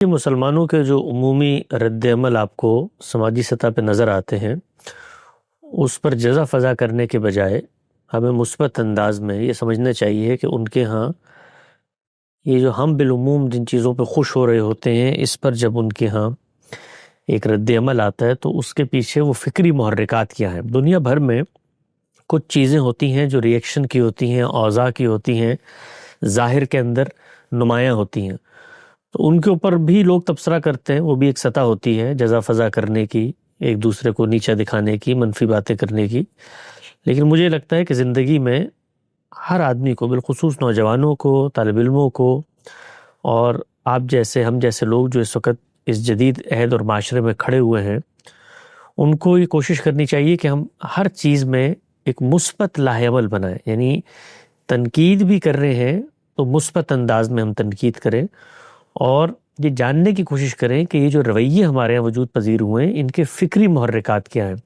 مسلمانوں کے جو عمومی رد عمل آپ کو سماجی سطح پہ نظر آتے ہیں، اس پر جزا فضا کرنے کے بجائے ہمیں مثبت انداز میں یہ سمجھنا چاہیے کہ ان کے ہاں یہ جو ہم بالعموم جن چیزوں پہ خوش ہو رہے ہوتے ہیں، اس پر جب ان کے ہاں ایک رد عمل آتا ہے تو اس کے پیچھے وہ فکری محرکات کیا ہیں۔ دنیا بھر میں کچھ چیزیں ہوتی ہیں جو ری ایکشن کی ہوتی ہیں، اوضاع کی ہوتی ہیں، ظاہر کے اندر نمایاں ہوتی ہیں، تو ان کے اوپر بھی لوگ تبصرہ کرتے ہیں۔ وہ بھی ایک سطح ہوتی ہے جزا فضا کرنے کی، ایک دوسرے کو نیچا دکھانے کی، منفی باتیں کرنے کی۔ لیکن مجھے لگتا ہے کہ زندگی میں ہر آدمی کو، بالخصوص نوجوانوں کو، طالب علموں کو، اور آپ جیسے ہم جیسے لوگ جو اس وقت اس جدید عہد اور معاشرے میں کھڑے ہوئے ہیں، ان کو یہ کوشش کرنی چاہیے کہ ہم ہر چیز میں ایک مثبت لاہ عمل بنائیں۔ یعنی تنقید بھی کر رہے ہیں تو مثبت انداز میں ہم تنقید کریں، اور یہ جاننے کی کوشش کریں کہ یہ جو رویے ہمارے یہاں وجود پذیر ہوئے ہیں، ان کے فکری محرکات کیا ہیں۔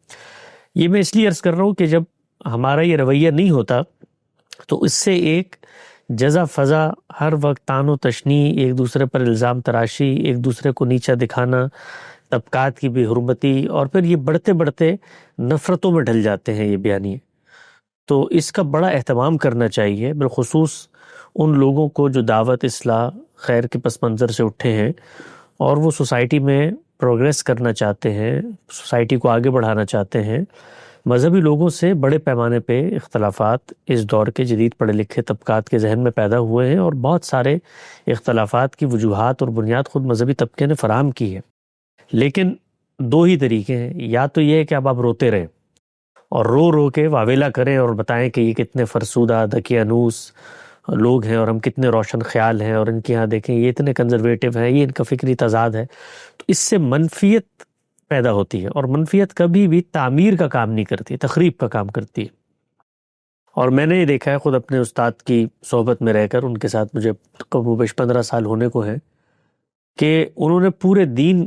یہ میں اس لیے عرض کر رہا ہوں کہ جب ہمارا یہ رویہ نہیں ہوتا تو اس سے ایک جزا فضا، ہر وقت طعن و تشنیع، ایک دوسرے پر الزام تراشی، ایک دوسرے کو نیچا دکھانا، طبقات کی بے حرمتی، اور پھر یہ بڑھتے بڑھتے نفرتوں میں ڈھل جاتے ہیں یہ بیانیے۔ تو اس کا بڑا اہتمام کرنا چاہیے، بالخصوص ان لوگوں کو جو دعوت اصلاح خیر کے پس منظر سے اٹھے ہیں اور وہ سوسائٹی میں پروگریس کرنا چاہتے ہیں، سوسائٹی کو آگے بڑھانا چاہتے ہیں۔ مذہبی لوگوں سے بڑے پیمانے پہ اختلافات اس دور کے جدید پڑھے لکھے طبقات کے ذہن میں پیدا ہوئے ہیں، اور بہت سارے اختلافات کی وجوہات اور بنیاد خود مذہبی طبقے نے فراہم کی ہے۔ لیکن دو ہی طریقے ہیں، یا تو یہ ہے کہ اب آپ روتے رہیں اور رو رو کے واویلا کریں اور بتائیں کہ یہ کتنے فرسودہ دقیانوس لوگ ہیں اور ہم کتنے روشن خیال ہیں، اور ان کے ہاں دیکھیں یہ اتنے کنزرویٹو ہیں، یہ ان کا فکری تضاد ہے۔ تو اس سے منفیت پیدا ہوتی ہے، اور منفیت کبھی بھی تعمیر کا کام نہیں کرتی، تخریب کا کام کرتی ہے۔ اور میں نے یہ دیکھا ہے خود اپنے استاد کی صحبت میں رہ کر، ان کے ساتھ مجھے قریب 15 سال ہونے کو ہیں، کہ انہوں نے پورے دین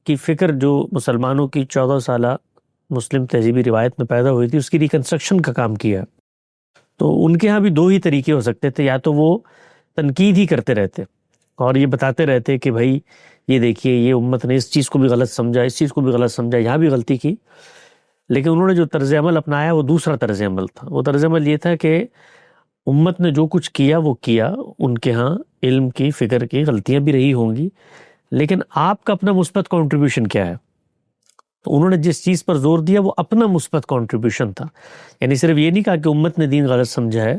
کی فکر جو مسلمانوں کی 14 سالہ مسلم تہذیبی روایت میں پیدا ہوئی تھی، اس کی ریکنسٹرکشن کا کام کیا۔ تو ان کے ہاں بھی دو ہی طریقے ہو سکتے تھے، یا تو وہ تنقید ہی کرتے رہتے اور یہ بتاتے رہتے کہ بھائی یہ دیکھیے یہ امت نے اس چیز کو بھی غلط سمجھا، اس چیز کو بھی غلط سمجھا، یہاں بھی غلطی کی۔ لیکن انہوں نے جو طرز عمل اپنایا وہ دوسرا طرز عمل تھا۔ وہ طرز عمل یہ تھا کہ امت نے جو کچھ کیا وہ کیا، ان کے ہاں علم کی، فکر کی غلطیاں بھی رہی ہوں گی، لیکن آپ کا اپنا مثبت کنٹریبیوشن کیا ہے؟ تو انہوں نے جس چیز پر زور دیا وہ اپنا مثبت کنٹریبیوشن تھا۔ یعنی صرف یہ نہیں کہا کہ امت نے دین غلط سمجھا ہے،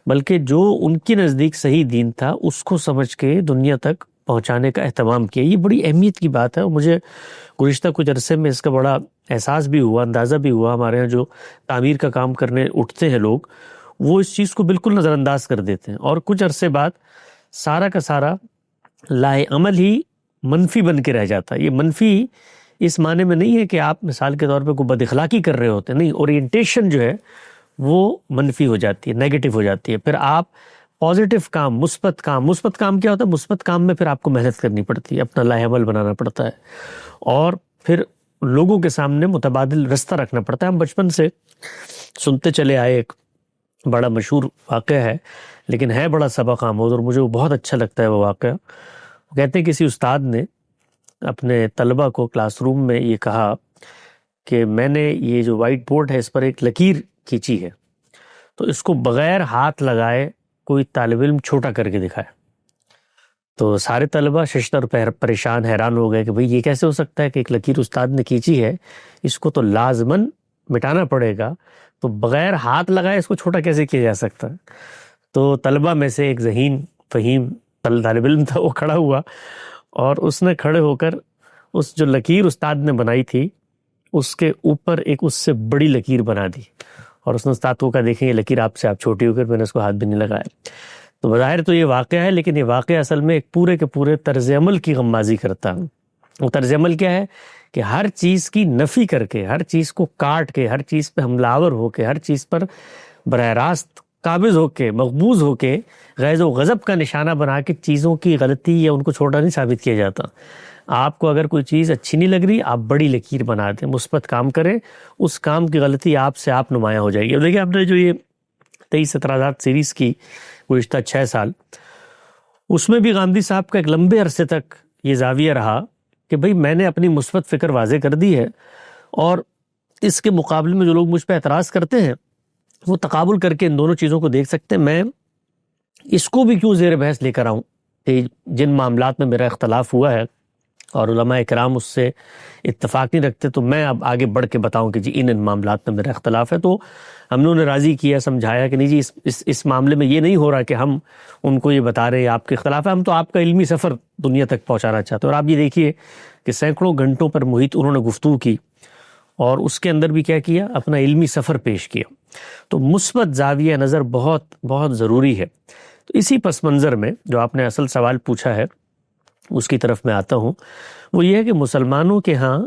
بلکہ جو ان کی نزدیک صحیح دین تھا اس کو سمجھ کے دنیا تک پہنچانے کا اہتمام کیا۔ یہ بڑی اہمیت کی بات ہے، اور مجھے گزشتہ کچھ عرصے میں اس کا بڑا احساس بھی ہوا، اندازہ بھی ہوا۔ ہمارے یہاں جو تعمیر کا کام کرنے اٹھتے ہیں لوگ، وہ اس چیز کو بالکل نظر انداز کر دیتے ہیں، اور کچھ عرصے بعد سارا کا سارا لاہ عمل ہی منفی بن کے رہ جاتا ہے۔ یہ منفی اس معنی میں نہیں ہے کہ آپ مثال کے طور پہ کوئی بد اخلاقی کر رہے ہوتے، نہیں، اورینٹیشن جو ہے وہ منفی ہو جاتی ہے، نیگیٹو ہو جاتی ہے۔ پھر آپ پازیٹیو کام، مثبت کام کیا ہوتا ہے؟ مثبت کام میں پھر آپ کو محنت کرنی پڑتی ہے، اپنا لاہ عمل بنانا پڑتا ہے، اور پھر لوگوں کے سامنے متبادل رستہ رکھنا پڑتا ہے۔ ہم بچپن سے سنتے چلے آئے، ایک بڑا مشہور واقعہ ہے، لیکن ہے بڑا سبق آموز، اور مجھے وہ بہت اچھا لگتا ہے وہ واقعہ۔ وہ کہتے ہیں کسی استاد نے اپنے طلبہ کو کلاس روم میں یہ کہا کہ میں نے یہ جو وائٹ بورڈ ہے اس پر ایک لکیر کھینچی ہے، تو اس کو بغیر ہاتھ لگائے کوئی طالب علم چھوٹا کر کے دکھائے۔ تو سارے طلبہ ششدر پریشان، حیران ہو گئے کہ بھئی یہ کیسے ہو سکتا ہے کہ ایک لکیر استاد نے کھینچی ہے، اس کو تو لازماً مٹانا پڑے گا، تو بغیر ہاتھ لگائے اس کو چھوٹا کیسے کیا جا سکتا ہے؟ تو طلبہ میں سے ایک ذہین فہیم طالب علم تھا، وہ کھڑا ہوا اور اس نے کھڑے ہو کر اس جو لکیر استاد نے بنائی تھی اس کے اوپر ایک اس سے بڑی لکیر بنا دی، اور اس نے استاد کو کہا دیکھیں یہ لکیر آپ سے چھوٹی ہو کر میں نے اس کو ہاتھ بھی نہیں لگایا۔ تو بظاہر تو یہ واقعہ ہے، لیکن یہ واقعہ اصل میں ایک پورے کے پورے طرز عمل کی غمازی کرتا ہے۔ وہ طرز عمل کیا ہے کہ ہر چیز کی نفی کر کے، ہر چیز کو کاٹ کے، ہر چیز پہ حملہ آور ہو کے، ہر چیز پر براہ راست قابض ہو کے، مقبوض ہو کے، غیظ و غضب کا نشانہ بنا کے چیزوں کی غلطی یا ان کو چھوٹا نہیں ثابت کیا جاتا۔ آپ کو اگر کوئی چیز اچھی نہیں لگ رہی، آپ بڑی لکیر بنا دیں، مثبت کام کریں، اس کام کی غلطی آپ سے آپ نمایاں ہو جائے گی۔ اب دیکھیں آپ نے جو یہ 23 اعتراضات سیریز کی گزشتہ 6 سال، اس میں بھی غامدی صاحب کا ایک لمبے عرصے تک یہ زاویہ رہا کہ بھئی میں نے اپنی مثبت فکر واضح کر دی ہے، اور اس کے مقابلے میں جو لوگ مجھ پہ اعتراض کرتے ہیں وہ تقابل کر کے ان دونوں چیزوں کو دیکھ سکتے ہیں۔ میں اس کو بھی کیوں زیر بحث لے کر آؤں کہ جن معاملات میں میرا اختلاف ہوا ہے اور علماء اکرام اس سے اتفاق نہیں رکھتے، تو میں اب آگے بڑھ کے بتاؤں کہ جی ان معاملات میں میرا اختلاف ہے۔ تو ہم نے انہیں راضی کیا، سمجھایا کہ نہیں جی اس معاملے میں یہ نہیں ہو رہا کہ ہم ان کو یہ بتا رہے ہیں آپ کے اختلاف ہے، ہم تو آپ کا علمی سفر دنیا تک پہنچانا چاہتے ہیں۔ اور آپ یہ دیکھیے کہ سینکڑوں گھنٹوں پر محیط انہوں نے گفتگو کی اور اس کے اندر بھی کیا کیا، اپنا علمی سفر پیش کیا۔ تو مثبت زاویہ نظر بہت بہت ضروری ہے۔ تو اسی پس منظر میں جو آپ نے اصل سوال پوچھا ہے اس کی طرف میں آتا ہوں، وہ یہ ہے کہ مسلمانوں کے ہاں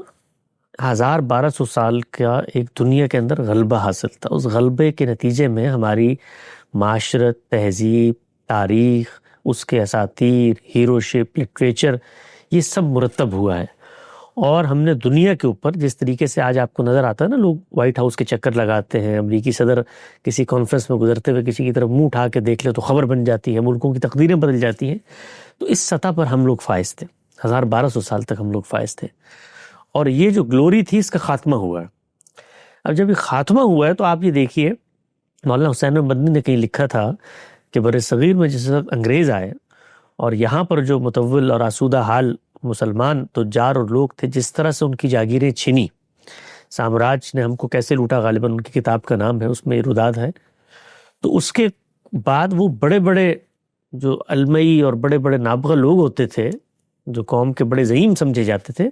1200 سال کا ایک دنیا کے اندر غلبہ حاصل تھا۔ اس غلبے کے نتیجے میں ہماری معاشرت، تہذیب، تاریخ، اس کے اساطیر، ہیروشپ، لٹریچر، یہ سب مرتب ہوا ہے۔ اور ہم نے دنیا کے اوپر جس طریقے سے آج آپ کو نظر آتا ہے نا، لوگ وائٹ ہاؤس کے چکر لگاتے ہیں، امریکی صدر کسی کانفرنس میں گزرتے ہوئے کسی کی طرف منہ اٹھا کے دیکھ لے تو خبر بن جاتی ہے، ملکوں کی تقدیریں بدل جاتی ہیں، تو اس سطح پر ہم لوگ فائز تھے۔ 1200 سال تک ہم لوگ فائز تھے، اور یہ جو گلوری تھی اس کا خاتمہ ہوا ہے۔ اب جب یہ خاتمہ ہوا ہے تو آپ یہ دیکھیے، مولانا حسین مدنی نے کہیں لکھا تھا کہ بر صغیر میں جس وقت انگریز آئے اور یہاں پر جو متول اور آسودہ حال مسلمان تجار اور لوگ تھے، جس طرح سے ان کی جاگیریں چھنی، سامراج نے ہم کو کیسے لوٹا، غالباً ان کی کتاب کا نام ہے، اس میں رداد ہے۔ تو اس کے بعد وہ بڑے بڑے جو علمئی اور بڑے بڑے نابغہ لوگ ہوتے تھے، جو قوم کے بڑے زعیم سمجھے جاتے تھے،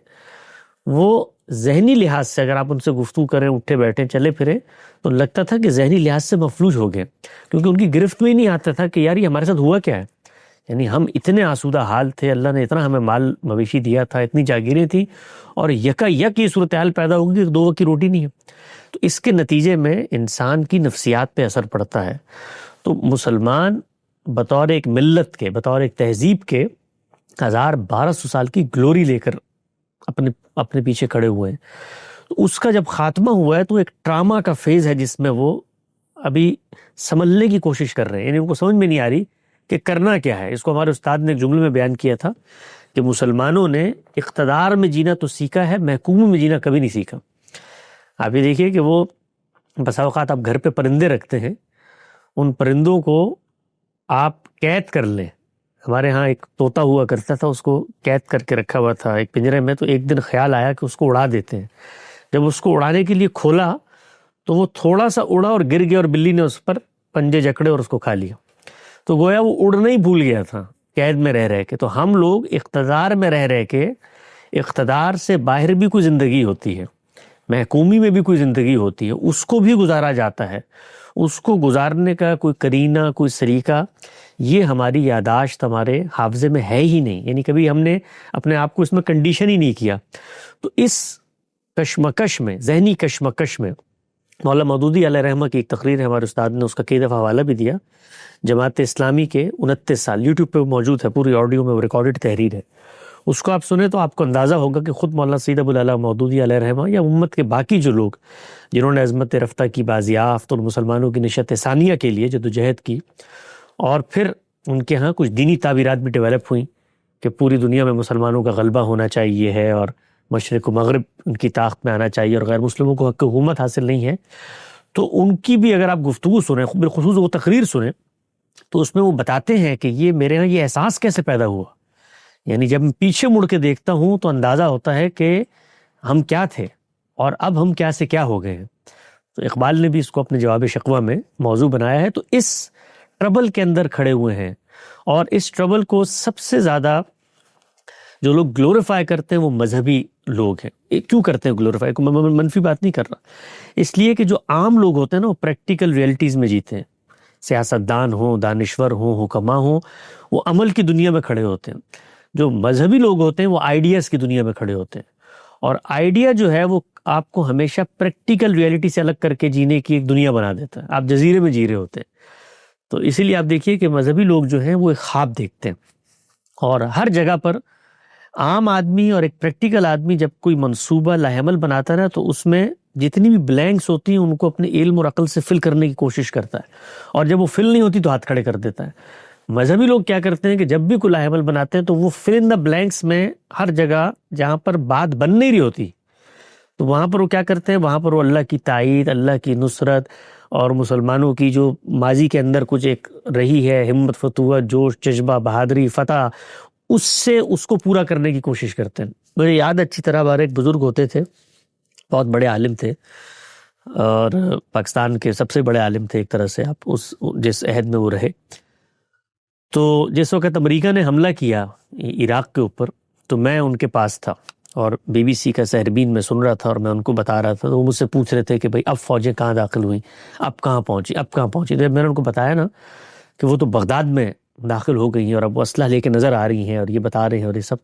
وہ ذہنی لحاظ سے اگر آپ ان سے گفتگو کریں، اٹھے بیٹھیں، چلے پھریں، تو لگتا تھا کہ ذہنی لحاظ سے مفلوج ہو گئے، کیونکہ ان کی گرفت میں ہی نہیں آتا تھا کہ یار یہ ہمارے ساتھ ہوا کیا ہے۔ یعنی ہم اتنے آسودہ حال تھے، اللہ نے اتنا ہمیں مال مویشی دیا تھا، اتنی جاگیریں تھیں، اور یکا یک یہ صورتحال پیدا ہوگی کہ 2 وقت کی روٹی نہیں ہے۔ تو اس کے نتیجے میں انسان کی نفسیات پہ اثر پڑتا ہے۔ تو مسلمان بطور ایک ملت کے، بطور ایک تہذیب کے 1200 سال کی گلوری لے کر اپنے پیچھے کھڑے ہوئے ہیں۔ تو اس کا جب خاتمہ ہوا ہے تو ایک ٹراما کا فیز ہے جس میں وہ ابھی سنبھلنے کی کوشش کر رہے ہیں، یعنی ان کو سمجھ میں نہیں آ رہی کہ کرنا کیا ہے۔ اس کو ہمارے استاد نے ایک جملے میں بیان کیا تھا کہ مسلمانوں نے اقتدار میں جینا تو سیکھا ہے، محکومی میں جینا کبھی نہیں سیکھا۔ آپ یہ دیکھیے کہ وہ بسا اوقات آپ گھر پہ پرندے رکھتے ہیں، ان پرندوں کو آپ قید کر لیں۔ ہمارے ہاں ایک طوطا ہوا کرتا تھا، اس کو قید کر کے رکھا ہوا تھا ایک پنجرے میں، تو ایک دن خیال آیا کہ اس کو اڑا دیتے ہیں۔ جب اس کو اڑانے کے لیے کھولا تو وہ تھوڑا سا اڑا اور گر گیا، اور بلی نے اس پر پنجے جکڑے اور اس کو کھا لیا۔ تو گویا وہ اڑنا ہی بھول گیا تھا قید میں رہ کے۔ تو ہم لوگ اقتدار میں رہ کے، اقتدار سے باہر بھی کوئی زندگی ہوتی ہے، محکومی میں بھی کوئی زندگی ہوتی ہے، اس کو بھی گزارا جاتا ہے۔ اس کو گزارنے کا کوئی قرینہ، کوئی سلیقہ، یہ ہماری یاداشت، ہمارے حافظے میں ہے ہی نہیں، یعنی کبھی ہم نے اپنے آپ کو اس میں کنڈیشن ہی نہیں کیا۔ تو اس کشمکش میں، ذہنی کشمکش میں، مولانا مودودی علیہ رحمہ کی ایک تقریر ہے، ہمارے استاد نے اس کا کئی دفعہ حوالہ بھی دیا، جماعت اسلامی کے 29 سال، یوٹیوب پہ موجود ہے، پوری آڈیو میں وہ ریکارڈڈ تحریر ہے، اس کو آپ سنیں تو آپ کو اندازہ ہوگا کہ خود مولانا سید ابو العلا مودودی علیہ رحمہ یا امت کے باقی جو لوگ جنہوں نے عظمت رفتہ کی، بازیافت اور مسلمانوں کی نشت ثانیہ کے لیے جدوجہد کی، اور پھر ان کے ہاں کچھ دینی تعبیرات بھی ڈیولپ ہوئیں کہ پوری دنیا میں مسلمانوں کا غلبہ ہونا چاہیے ہے، اور مشرق و مغرب ان کی طاقت میں آنا چاہیے، اور غیر مسلموں کو حق حکومت حاصل نہیں ہے۔ تو ان کی بھی اگر آپ گفتگو سنیں، بالخصوص وہ تقریر سنیں، تو اس میں وہ بتاتے ہیں کہ یہ میرے ہاں یہ احساس کیسے پیدا ہوا، یعنی جب میں پیچھے مڑ کے دیکھتا ہوں تو اندازہ ہوتا ہے کہ ہم کیا تھے اور اب ہم کیا سے کیا ہو گئے ہیں۔ تو اقبال نے بھی اس کو اپنے جواب شکوہ میں موضوع بنایا ہے۔ تو اس ٹربل کے اندر کھڑے ہوئے ہیں، اور اس ٹربل کو سب سے زیادہ جو لوگ گلوریفائی کرتے ہیں وہ مذہبی لوگ ہیں۔ کیوں کرتے ہیں گلوریفائی؟ کو میں منفی بات نہیں کر رہا، اس لیے کہ جو عام لوگ ہوتے ہیں نا، وہ پریکٹیکل ریئلٹیز میں جیتے ہیں، سیاستدان ہوں، دانشور ہوں، حکماء ہوں، وہ عمل کی دنیا میں کھڑے ہوتے ہیں۔ جو مذہبی لوگ ہوتے ہیں وہ آئیڈیاز کی دنیا میں کھڑے ہوتے ہیں، اور آئیڈیا جو ہے وہ آپ کو ہمیشہ پریکٹیکل ریئلٹی سے الگ کر کے جینے کی ایک دنیا بنا دیتا ہے، آپ جزیرے میں جی رہے ہوتے ہیں۔ تو اسی لیے آپ دیکھیے کہ مذہبی لوگ جو ہیں وہ ایک خواب دیکھتے ہیں، اور ہر جگہ پر عام آدمی اور ایک پریکٹیکل آدمی جب کوئی منصوبہ لاعمل بناتا ہے تو اس میں جتنی بھی بلینکس ہوتی ہیں ان کو اپنے علم اور عقل سے فل کرنے کی کوشش کرتا ہے، اور جب وہ فل نہیں ہوتی تو ہاتھ کھڑے کر دیتا ہے۔ مذہبی لوگ کیا کرتے ہیں کہ جب بھی کوئی لائحہ عمل بناتے ہیں تو وہ فل ان دا بلینکس میں ہر جگہ جہاں پر بات بن نہیں رہی ہوتی تو وہاں پر وہ کیا کرتے ہیں، وہاں پر وہ اللہ کی تائید، اللہ کی نصرت اور مسلمانوں کی جو ماضی کے اندر کچھ ایک رہی ہے ہمت، فتوت، جوش، جذبہ، بہادری، فتح، اس سے اس کو پورا کرنے کی کوشش کرتے ہیں۔ مجھے یاد اچھی طرح ہمارے ایک بزرگ ہوتے تھے، بہت بڑے عالم تھے اور پاکستان کے سب سے بڑے عالم تھے ایک طرح سے، آپ اس جس عہد میں وہ رہے۔ تو جس وقت امریکہ نے حملہ کیا عراق کے اوپر تو میں ان کے پاس تھا اور بی بی سی کا سحربین میں سن رہا تھا اور میں ان کو بتا رہا تھا، تو وہ مجھ سے پوچھ رہے تھے کہ بھائی اب فوجیں کہاں داخل ہوئیں، اب کہاں پہنچی۔ تو میں نے ان کو بتایا نا کہ وہ تو بغداد میں داخل ہو گئی ہیں اور اب وہ اسلحہ لے کے نظر آ رہی ہیں اور یہ بتا رہے ہیں اور یہ سب۔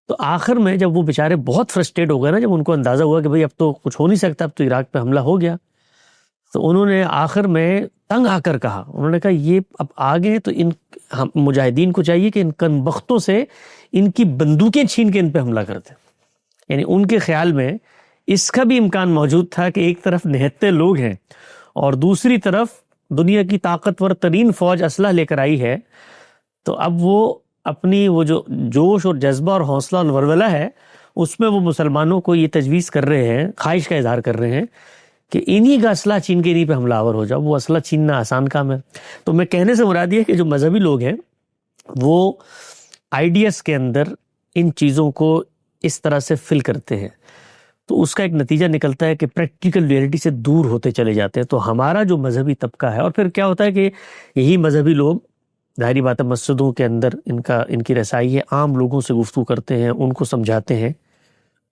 تو آخر میں جب وہ بیچارے بہت فرسٹریٹ ہو گئے نا، جب ان کو اندازہ ہوا کہ بھائی اب تو کچھ ہو نہیں سکتا، اب تو عراق پہ حملہ ہو گیا، تو انہوں نے آخر میں تنگ آ کر کہا، انہوں نے کہا یہ اب آگے ہیں تو ان مجاہدین کو چاہیے کہ ان کنبختوں سے ان کی بندوقیں چھین کے ان پہ حملہ کرتے۔ یعنی ان کے خیال میں اس کا بھی امکان موجود تھا کہ ایک طرف نہتے لوگ ہیں اور دوسری طرف دنیا کی طاقتور ترین فوج اسلحہ لے کر آئی ہے، تو اب وہ اپنی وہ جو جوش اور جذبہ اور حوصلہ اور ولولہ ہے اس میں وہ مسلمانوں کو یہ تجویز کر رہے ہیں، خواہش کا اظہار کر رہے ہیں کہ انہی کا اسلحہ چھین کے انہی پہ حملہ آور ہو جاؤ۔ وہ اسلحہ چھیننا آسان کام ہے۔ تو میں کہنے سے مراد یہ ہے کہ جو مذہبی لوگ ہیں وہ آئیڈیاز کے اندر ان چیزوں کو اس طرح سے فل کرتے ہیں، تو اس کا ایک نتیجہ نکلتا ہے کہ پریکٹیکل ریئلٹی سے دور ہوتے چلے جاتے ہیں۔ تو ہمارا جو مذہبی طبقہ ہے، اور پھر کیا ہوتا ہے کہ یہی مذہبی لوگ ظاہری بات ہے مسجدوں کے اندر ان کی رسائی ہے، عام لوگوں سے گفتگو کرتے ہیں، ان کو سمجھاتے ہیں،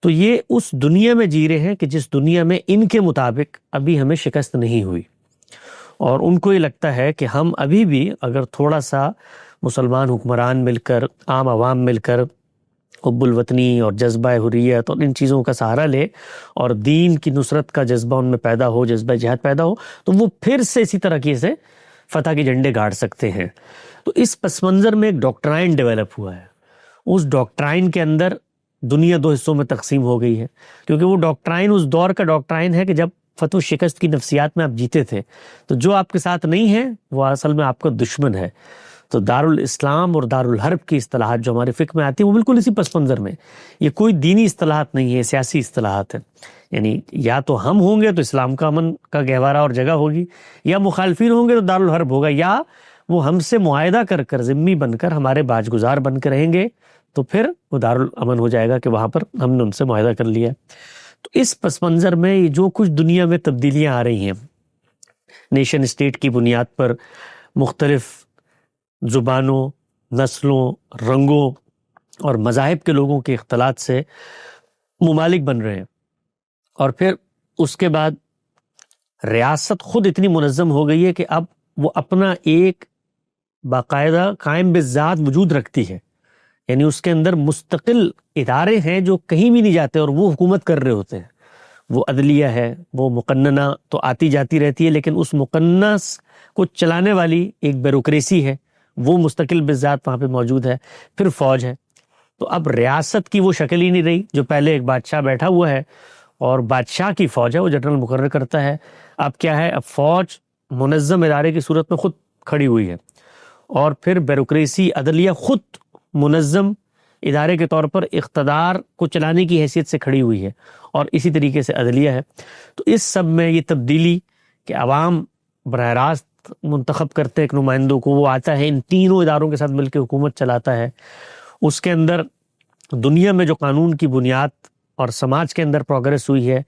تو یہ اس دنیا میں جی رہے ہیں کہ جس دنیا میں ان کے مطابق ابھی ہمیں شکست نہیں ہوئی، اور ان کو یہ لگتا ہے کہ ہم ابھی بھی اگر تھوڑا سا مسلمان حکمران مل کر، عام عوام مل کر حب الوطنی اور جذبہ حریت اور ان چیزوں کا سہارا لے اور دین کی نصرت کا جذبہ ان میں پیدا ہو، جذبہ جہاد پیدا ہو، تو وہ پھر سے اسی طرح سے فتح کے جھنڈے گاڑ سکتے ہیں۔ تو اس پس منظر میں ایک ڈاکٹرائن ڈیولپ ہوا ہے، اس ڈاکٹرائن کے اندر دنیا دو حصوں میں تقسیم ہو گئی ہے، کیونکہ وہ ڈاکٹرائن اس دور کا ڈاکٹرائن ہے کہ جب فتح و شکست کی نفسیات میں آپ جیتے تھے، تو جو آپ کے ساتھ نہیں ہے وہ اصل میں آپ کا دشمن ہے۔ تو دارالاسلام اور دارالحرب کی اصطلاحات جو ہمارے فقہ میں آتی ہیں وہ بالکل اسی پس منظر میں، یہ کوئی دینی اصطلاحات نہیں ہے، سیاسی اصطلاحات ہیں۔ یعنی یا تو ہم ہوں گے تو اسلام کا امن کا گہوارہ اور جگہ ہوگی، یا مخالفین ہوں گے تو دارالحرب ہوگا، یا وہ ہم سے معاہدہ کر کر ذمہ بن کر ہمارے باج گزار بن کے رہیں گے، تو پھر وہ دارالامن ہو جائے گا کہ وہاں پر ہم نے ان سے معاہدہ کر لیا۔ تو اس پس منظر میں جو کچھ دنیا میں تبدیلیاں آ رہی ہیں، نیشن اسٹیٹ کی بنیاد پر مختلف زبانوں، نسلوں، رنگوں اور مذاہب کے لوگوں کے اختلاط سے ممالک بن رہے ہیں، اور پھر اس کے بعد ریاست خود اتنی منظم ہو گئی ہے کہ اب وہ اپنا ایک باقاعدہ قائم بذات وجود رکھتی ہے، یعنی اس کے اندر مستقل ادارے ہیں جو کہیں بھی نہیں جاتے اور وہ حکومت کر رہے ہوتے ہیں۔ وہ عدلیہ ہے، وہ مقننہ تو آتی جاتی رہتی ہے، لیکن اس مقننہ کو چلانے والی ایک بیوروکریسی ہے، وہ مستقل بذات وہاں پہ موجود ہے۔ پھر فوج ہے، تو اب ریاست کی وہ شکل ہی نہیں رہی جو پہلے ایک بادشاہ بیٹھا ہوا ہے اور بادشاہ کی فوج ہے، وہ جنرل مقرر کرتا ہے۔ اب کیا ہے، اب فوج منظم ادارے کی صورت میں خود کھڑی ہوئی ہے، اور پھر بیوروکریسی عدلیہ خود منظم ادارے کے طور پر اقتدار کو چلانے کی حیثیت سے کھڑی ہوئی ہے، اور اسی طریقے سے عدلیہ ہے۔ تو اس سب میں یہ تبدیلی کہ عوام براہ راست منتخب کرتے ایک نمائندوں کو، وہ آتا ہے ان تینوں اداروں کے ساتھ مل کے حکومت چلاتا ہے۔ اس کے اندر دنیا میں جو قانون کی بنیاد اور سماج کے اندر پروگریس ہوئی ہے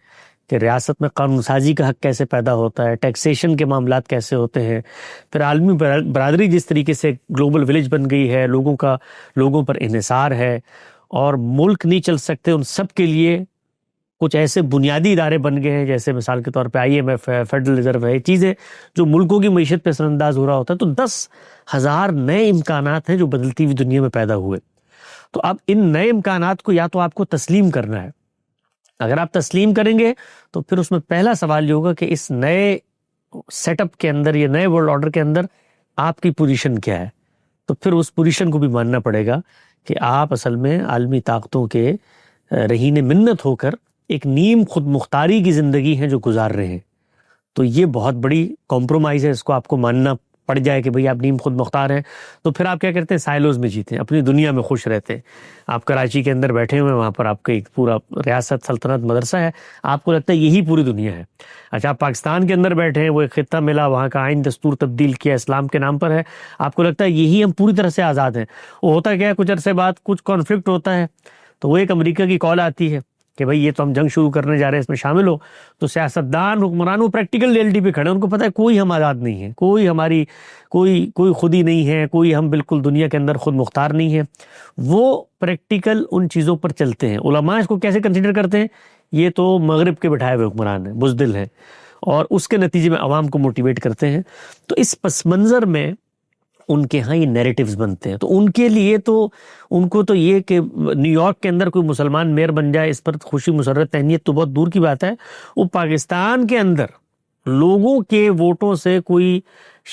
کہ ریاست میں قانون سازی کا حق کیسے پیدا ہوتا ہے، ٹیکسیشن کے معاملات کیسے ہوتے ہیں، پھر عالمی برادری جس طریقے سے گلوبل ولیج بن گئی ہے، لوگوں پر انحصار ہے اور ملک نہیں چل سکتے، ان سب کے لیے کچھ ایسے بنیادی ادارے بن گئے ہیں، جیسے مثال کے طور پہ IMF ہے، فیڈرل ریزرو ہے، چیزیں جو ملکوں کی معیشت پہ اثر انداز ہو رہا ہوتا ہے۔ تو 10,000 نئے امکانات ہیں جو بدلتی ہوئی دنیا میں پیدا ہوئے۔ تو اب ان نئے امکانات کو یا تو آپ کو تسلیم کرنا ہے، اگر آپ تسلیم کریں گے تو پھر اس میں پہلا سوال یہ ہوگا کہ اس نئے سیٹ اپ کے اندر، یہ نئے ورلڈ آرڈر کے اندر آپ کی پوزیشن کیا ہے۔ تو پھر اس پوزیشن کو بھی ماننا پڑے گا کہ آپ اصل میں عالمی طاقتوں کے رہین منت ہو کر ایک نیم خود مختاری کی زندگی ہے جو گزار رہے ہیں۔ تو یہ بہت بڑی کمپرومائز ہے، اس کو آپ کو ماننا پڑ جائے کہ بھئی آپ نیم خود مختار ہیں، تو پھر آپ کیا کرتے ہیں، سائلوز میں جیتے ہیں، اپنی دنیا میں خوش رہتے ہیں. آپ کراچی کے اندر بیٹھے ہوئے ہیں، وہاں پر آپ کا ایک پورا ریاست، سلطنت، مدرسہ ہے، آپ کو لگتا ہے یہی پوری دنیا ہے. اچھا آپ پاکستان کے اندر بیٹھے ہیں، وہ ایک خطہ ملا، وہاں کا آئین دستور تبدیل کیا اسلام کے نام پر ہے، آپ کو لگتا ہے یہی ہم پوری طرح سے آزاد ہیں. وہ ہوتا کیا ہے، کچھ عرصے بعد کچھ کانفلکٹ ہوتا ہے، تو وہ ایک امریکہ کی کال آتی ہے کہ بھئی یہ تو ہم جنگ شروع کرنے جا رہے ہیں، اس میں شامل ہو. تو سیاستدان، حکمران، وہ پریکٹیکل ریئلٹی پہ کھڑے ہیں، ان کو پتہ ہے کوئی ہم آزاد نہیں ہے، کوئی ہماری کوئی خودی نہیں ہے، کوئی ہم بالکل دنیا کے اندر خود مختار نہیں ہے. وہ پریکٹیکل ان چیزوں پر چلتے ہیں. علماء اس کو کیسے کنسیڈر کرتے ہیں، یہ تو مغرب کے بٹھائے ہوئے حکمران ہیں، بزدل ہیں، اور اس کے نتیجے میں عوام کو موٹیویٹ کرتے ہیں. تو اس پس منظر میں ان کے ہاں یہ نیریٹیوز بنتے ہیں. تو ان کے لیے تو ان کو تو یہ کہ نیو یارک کے اندر کوئی مسلمان میئر بن جائے، اس پر خوشی مسرت تہنیت تو بہت دور کی بات ہے. وہ پاکستان کے اندر لوگوں کے ووٹوں سے کوئی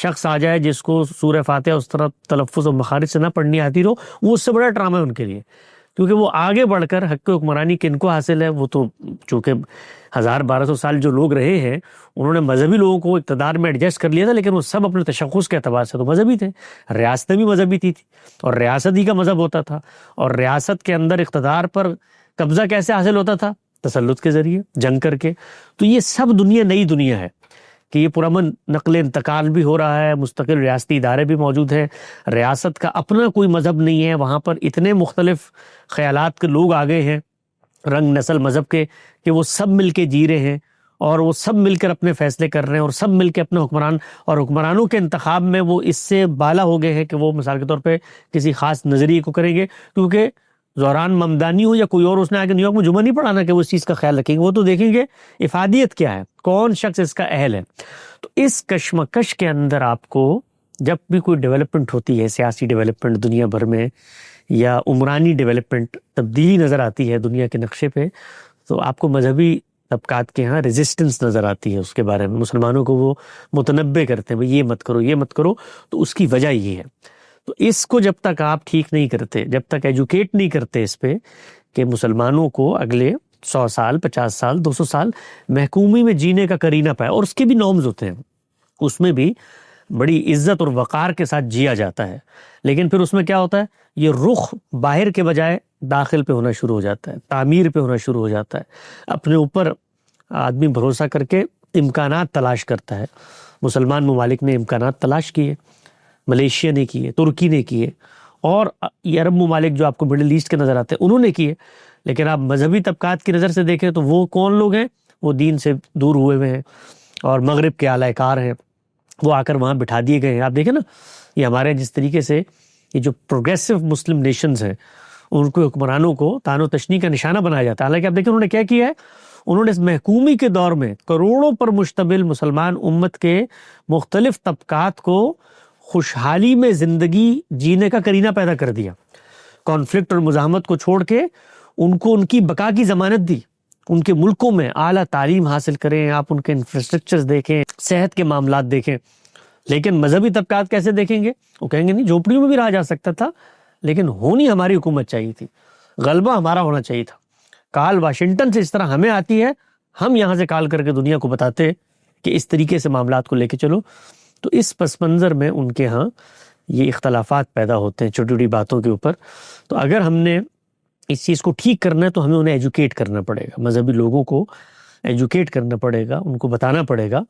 شخص آ جائے جس کو سورہ فاتحہ اس طرح تلفظ و مخارج سے نہ پڑھنی آتی رہو، وہ اس سے بڑا ڈرامہ ہے ان کے لیے. کیونکہ وہ آگے بڑھ کر حق حکمرانی کن کو حاصل ہے، وہ تو چونکہ 1200 سال جو لوگ رہے ہیں، انہوں نے مذہبی لوگوں کو اقتدار میں ایڈجسٹ کر لیا تھا، لیکن وہ سب اپنے تشخص کے اعتبار سے تو مذہبی تھے. ریاستیں بھی مذہبی تھی اور ریاست ہی کا مذہب ہوتا تھا. اور ریاست کے اندر اقتدار پر قبضہ کیسے حاصل ہوتا تھا، تسلط کے ذریعے، جنگ کر کے. تو یہ سب دنیا نئی دنیا ہے کہ یہ پرامن نقل انتقال بھی ہو رہا ہے، مستقل ریاستی ادارے بھی موجود ہیں، ریاست کا اپنا کوئی مذہب نہیں ہے. وہاں پر اتنے مختلف خیالات کے لوگ آ گئے ہیں، رنگ، نسل، مذہب کے، کہ وہ سب مل کے جی رہے ہیں اور وہ سب مل کر اپنے فیصلے کر رہے ہیں اور سب مل کے اپنے حکمران اور حکمرانوں کے انتخاب میں وہ اس سے بالا ہو گئے ہیں کہ وہ مثال کے طور پہ کسی خاص نظریے کو کریں گے. کیونکہ زہران ممدانی ہو یا کوئی اور، اس نے آ کے نیو یارک میں جمعہ نہیں پڑھانا کہ وہ اس چیز کا خیال رکھیں گے. وہ تو دیکھیں گے افادیت کیا ہے، کون شخص اس کا اہل ہے. تو اس کشمکش کے اندر آپ کو جب بھی کوئی ڈیولپمنٹ ہوتی ہے، سیاسی ڈیولپمنٹ دنیا بھر میں یا عمرانی ڈیولپمنٹ، تبدیلی نظر آتی ہے دنیا کے نقشے پہ، تو آپ کو مذہبی طبقات کے ہاں ریزسٹنس نظر آتی ہے. اس کے بارے میں مسلمانوں کو وہ متنبع کرتے ہیں، بھئی یہ مت کرو، یہ مت کرو. تو اس کی وجہ یہ ہے. تو اس کو جب تک آپ ٹھیک نہیں کرتے، جب تک ایجوکیٹ نہیں کرتے اس پہ کہ مسلمانوں کو اگلے 100 سال، 50 سال، 200 سال محکومی میں جینے کا کرینہ پائے، اور اس کے بھی نارمز ہوتے ہیں، اس میں بھی بڑی عزت اور وقار کے ساتھ جیا جاتا ہے. لیکن پھر اس میں کیا ہوتا ہے، یہ رخ باہر کے بجائے داخل پہ ہونا شروع ہو جاتا ہے، تعمیر پہ ہونا شروع ہو جاتا ہے. اپنے اوپر آدمی بھروسہ کر کے امکانات تلاش کرتا ہے. مسلمان ممالک نے امکانات تلاش کیے، ملیشیا نے کیے، ترکی نے کیے، اور یہ عرب ممالک جو آپ کو مڈل ایسٹ کے نظر آتے ہیں انہوں نے کیے. لیکن آپ مذہبی طبقات کی نظر سے دیکھیں تو وہ کون لوگ ہیں، وہ دین سے دور ہوئے ہوئے ہیں اور مغرب کے اعلی کار ہیں، وہ آ کر وہاں بٹھا دیے گئے ہیں. آپ دیکھیں نا، یہ ہمارے جس طریقے سے یہ جو پروگریسو مسلم نیشنز ہیں، ان کو حکمرانوں کو تان و تشنیع کا نشانہ بنایا جاتا ہے. حالانکہ آپ دیکھیں انہوں نے کیا کیا ہے، انہوں نے اس محکومی کے دور میں کروڑوں پر مشتمل مسلمان امت کے مختلف طبقات کو خوشحالی میں زندگی جینے کا کرینہ پیدا کر دیا. کانفلکٹ اور مزاحمت کو چھوڑ کے ان کو ان کی بقا کی ضمانت دی. ان کے ملکوں میں اعلیٰ تعلیم حاصل کریں، آپ ان کے انفراسٹرکچرز دیکھیں، صحت کے معاملات دیکھیں. لیکن مذہبی طبقات کیسے دیکھیں گے، وہ کہیں گے نہیں، جھوپڑیوں میں بھی رہا جا سکتا تھا، لیکن ہونی ہماری حکومت چاہیے تھی، غلبہ ہمارا ہونا چاہیے تھا. کال واشنگٹن سے اس طرح ہمیں آتی ہے، ہم یہاں سے کال کر کے دنیا کو بتاتے کہ اس طریقے سے معاملات کو لے کے چلو. تو اس پس منظر میں ان کے ہاں یہ اختلافات پیدا ہوتے ہیں چھوٹی چھوٹی باتوں کے اوپر. تو اگر ہم نے اس چیز کو ٹھیک کرنا ہے تو ہمیں انہیں ایجوکیٹ کرنا پڑے گا، مذہبی لوگوں کو ایجوکیٹ کرنا پڑے گا، ان کو بتانا پڑے گا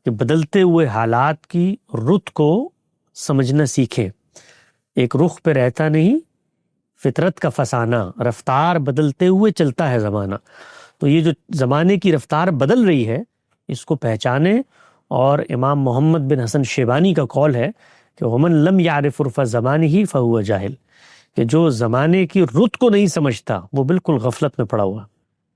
کہ بدلتے ہوئے حالات کی رت کو سمجھنا سیکھیں. ایک رخ پہ رہتا نہیں فطرت کا فسانہ، رفتار بدلتے ہوئے چلتا ہے زمانہ. تو یہ جو زمانے کی رفتار بدل رہی ہے اس کو پہچانیں. اور امام محمد بن حسن شیبانی کا قول ہے کہ ومن لم یعرف عرف زمانہ فہو جاہل، کہ جو زمانے کی رت کو نہیں سمجھتا وہ بالکل غفلت میں پڑا ہوا.